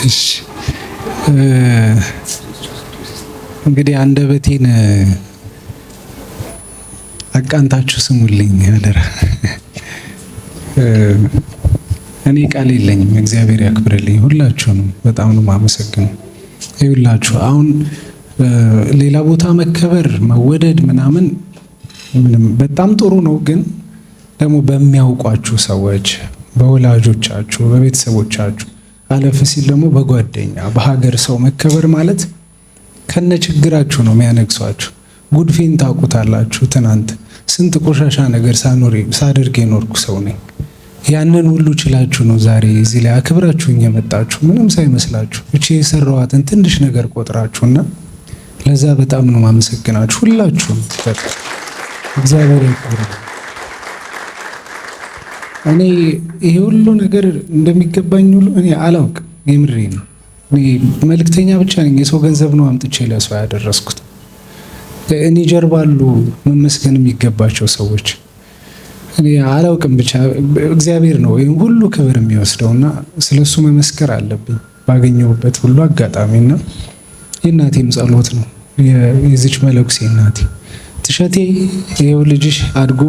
እሺ እንግዲህ አንደበቴን አቃንታችሁ ስሙልኝ አደራ። እኔ ቃል የለኝም። እግዚአብሔር ያክብርልኝ። ሁላችሁንም በጣም ነው የማመሰግነው። ይኸውላችሁ አሁን ሌላ ቦታ መከበር መወደድ ምናምን ምንም በጣም ጥሩ ነው፣ ግን ደግሞ በሚያውቋችሁ ሰዎች፣ በወላጆቻችሁ፣ በቤተሰቦቻችሁ አለፍ ሲል ደግሞ በጓደኛ በሀገር ሰው መከበር ማለት ከነ ችግራችሁ ነው የሚያነግሷችሁ። ጉድፌን ታውቁታላችሁ። ትናንት ስንት ቆሻሻ ነገር ሳደርግ የኖርኩ ሰው ነኝ። ያንን ሁሉ ችላችሁ ነው ዛሬ እዚህ ላይ አክብራችሁኝ የመጣችሁ ምንም ሳይመስላችሁ እቺ የሰራዋትን ትንሽ ነገር ቆጥራችሁና ለዛ በጣም ነው ማመሰግናችሁ ሁላችሁም። እግዚአብሔር ይመስገን። እኔ ይሄ ሁሉ ነገር እንደሚገባኝ ሁሉ እኔ አላውቅም። የምሬን ነው። እኔ መልእክተኛ ብቻ ነኝ። የሰው ገንዘብ ነው አምጥቼ ለሰው ያደረስኩት። እኔ ጀርባ አሉ መመስገን የሚገባቸው ሰዎች። እኔ አላውቅም፣ ብቻ እግዚአብሔር ነው ይሄን ሁሉ ክብር የሚወስደውና ስለሱ መመስከር አለብኝ ባገኘሁበት ሁሉ አጋጣሚና የእናቴም ጸሎት ነው የዚች መለኩሴ እናቴ ትሸቴ ይሄው ልጅሽ አድጎ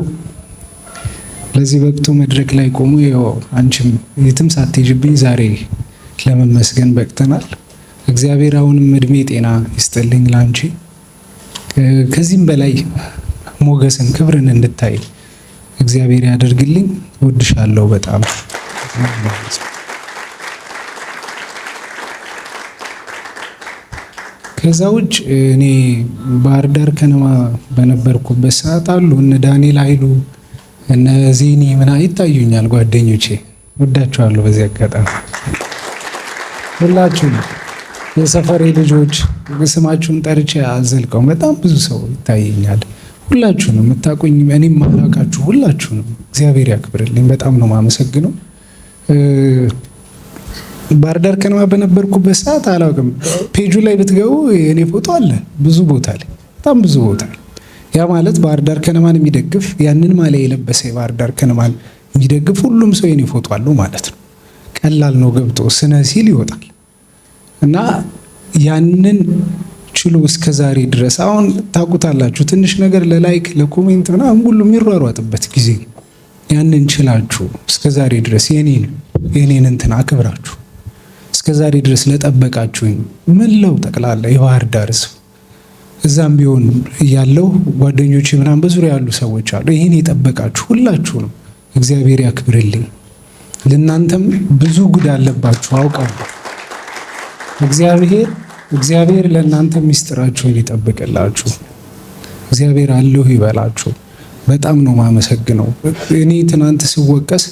ለዚህ በቅቶ መድረክ ላይ ቆሞ ይሄው አንቺም የትም ሳትሄጂብኝ ዛሬ ለመመስገን በቅተናል። እግዚአብሔር አሁንም እድሜ ጤና ይስጥልኝ ላንቺ፣ ከዚህም በላይ ሞገስን ክብርን እንድታይ እግዚአብሔር ያደርግልኝ። እወድሻለሁ በጣም። ከዛ ውጭ እኔ ባህር ዳር ከነማ በነበርኩበት ሰዓት አሉ እነ ዳንኤል ኃይሉ እነ ዜኒ ምናምን ይታዩኛል ጓደኞቼ። ወዳችኋለሁ በዚህ አጋጣሚ ሁላችሁም የሰፈሬ ልጆች ስማችሁን ጠርቼ አዘልቀው በጣም ብዙ ሰው ይታየኛል። ሁላችሁንም የምታውቁኝ እኔም ማላውቃችሁ ሁላችሁንም እግዚአብሔር ያክብርልኝ። በጣም ነው የማመሰግነው። ባህር ዳር ከነማ በነበርኩበት ሰዓት አላውቅም፣ ፔጁ ላይ ብትገቡ የኔ ፎቶ አለ ብዙ ቦታ ላይ፣ በጣም ብዙ ቦታ ላይ። ያ ማለት ባህር ዳር ከነማን የሚደግፍ ያንን ማሊያ የለበሰ ባህር ዳር ከነማን የሚደግፍ ሁሉም ሰው የኔ ፎቶ አለው ማለት ነው። ቀላል ነው፣ ገብቶ ስነ ሲል ይወጣል እና ያንን ችሎ እስከ ዛሬ ድረስ አሁን ታውቁታላችሁ። ትንሽ ነገር ለላይክ ለኮሜንት ምናምን ሁሉ የሚሯሯጥበት ጊዜ ያንን ችላችሁ እስከ ዛሬ ድረስ የኔን እንትን አክብራችሁ እስከ ዛሬ ድረስ ለጠበቃችሁኝ ምንለው ጠቅላላ የባህር ዳር ሰው እዛም ቢሆን ያለው ጓደኞቼ ምናምን በዙሪያ ያሉ ሰዎች አሉ። ይሄን የጠበቃችሁ ሁላችሁንም እግዚአብሔር ያክብርልኝ። ለእናንተም ብዙ ጉድ አለባችሁ አውቃለሁ። እግዚአብሔር ለእናንተ ሚስጥራችሁን ይጠብቅላችሁ። እግዚአብሔር አለሁ ይበላችሁ። በጣም ነው ማመሰግነው። እኔ ትናንት ስወቀስ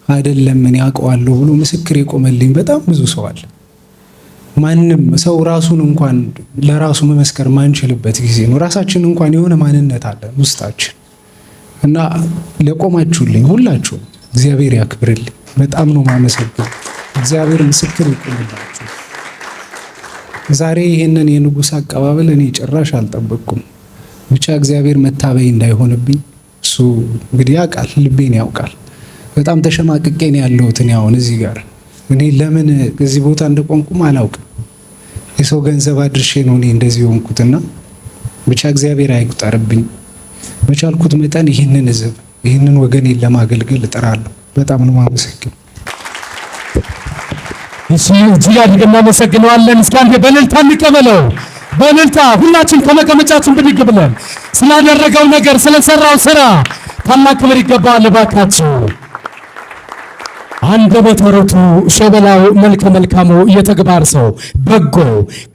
አይደለም እኔ አውቀዋለሁ ብሎ ምስክር የቆመልኝ በጣም ብዙ ሰው አለ። ማንም ሰው ራሱን እንኳን ለራሱ መመስከር ማንችልበት ጊዜ ነው። ራሳችን እንኳን የሆነ ማንነት አለ ውስጣችን እና ለቆማችሁልኝ ሁላችሁ እግዚአብሔር ያክብርልኝ። በጣም ነው ማመሰግነው። እግዚአብሔር ምስክር ይቆምላችሁ። ዛሬ ይሄንን የንጉስ አቀባበል እኔ ጭራሽ አልጠበቅኩም። ብቻ እግዚአብሔር መታበይ እንዳይሆንብኝ እሱ እንግዲህ ያውቃል፣ ልቤን ያውቃል። በጣም ተሸማቅቄ ነው ያለሁት እኔ አሁን እዚህ ጋር። እኔ ለምን እዚህ ቦታ እንደቆምኩም አላውቅም። የሰው ገንዘብ አድርሼ ነው እኔ እንደዚህ ሆንኩትና ብቻ እግዚአብሔር አይቁጠርብኝ። በቻልኩት መጠን ይህንን ወገኔን ለማገልገል እጥራለሁ። በጣም ነው ማመሰግነው። እሺ እዚህ ጋር እናመሰግነዋለን። እስኪ አንዴ በእልልታ እንቀበለው። በእልልታ ሁላችን ከመቀመጫችን ብድግ ብለን ስላደረገው ነገር ስለሰራው ስራ ታላቅ ክብር ይገባዋል። እባካችሁ አንደበተ ርቱዕ ሸበላው መልከ መልካሙ የተግባር ሰው በጎ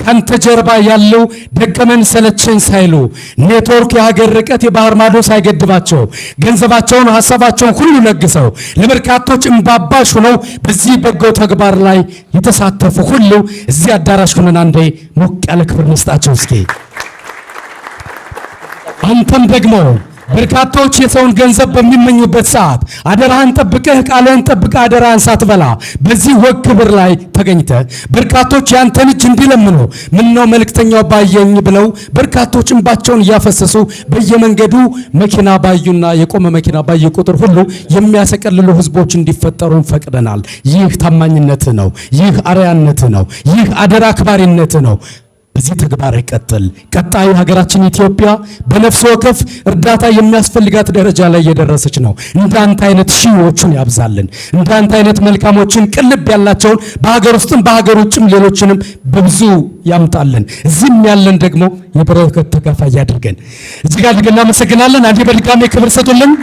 ካንተ ጀርባ ያለው ደከመን ሰለቸን ሳይሉ ኔትወርክ የሀገር ርቀት የባህር ማዶ ሳይገድባቸው ገንዘባቸውን ሀሳባቸውን ሁሉ ለግሰው ለበርካቶች እንባባሽ ሆነው በዚህ በጎ ተግባር ላይ የተሳተፉ ሁሉ እዚህ አዳራሽ ሆነን አንዴ ሞቅ ያለ ክብር መስጣቸው እስኪ። አንተም ደግሞ በርካቶች የሰውን ገንዘብ በሚመኙበት ሰዓት አደራህን ጠብቀህ ቃልህን ጠብቀህ አደራህን ሳትበላ በዚህ ወግ ክብር ላይ ተገኝተህ በርካቶች ያንተን እጅ እንዲለምኑ ምነው መልእክተኛው ባየኝ ብለው በርካቶች እንባቸውን እያፈሰሱ በየመንገዱ መኪና ባዩና የቆመ መኪና ባየ ቁጥር ሁሉ የሚያሰቀልሉ ህዝቦች እንዲፈጠሩ ፈቅደናል። ይህ ታማኝነት ነው። ይህ አርያነት ነው። ይህ አደራ አክባሪነት ነው። በዚህ ተግባር ይቀጥል። ቀጣዩ ሀገራችን ኢትዮጵያ በነፍስ ወከፍ እርዳታ የሚያስፈልጋት ደረጃ ላይ እየደረሰች ነው። እንዳንተ አይነት ሺዎችን ያብዛልን። እንዳንተ አይነት መልካሞችን ቅልብ ያላቸውን በሀገር ውስጥም በሀገር ውጭም ሌሎችንም በብዙ ያምጣልን። እዚህም ያለን ደግሞ የበረከት ተካፋይ ያድርገን። እዚህ ጋር እናመሰግናለን። አንዴ በድጋሜ ክብር ሰጡልን።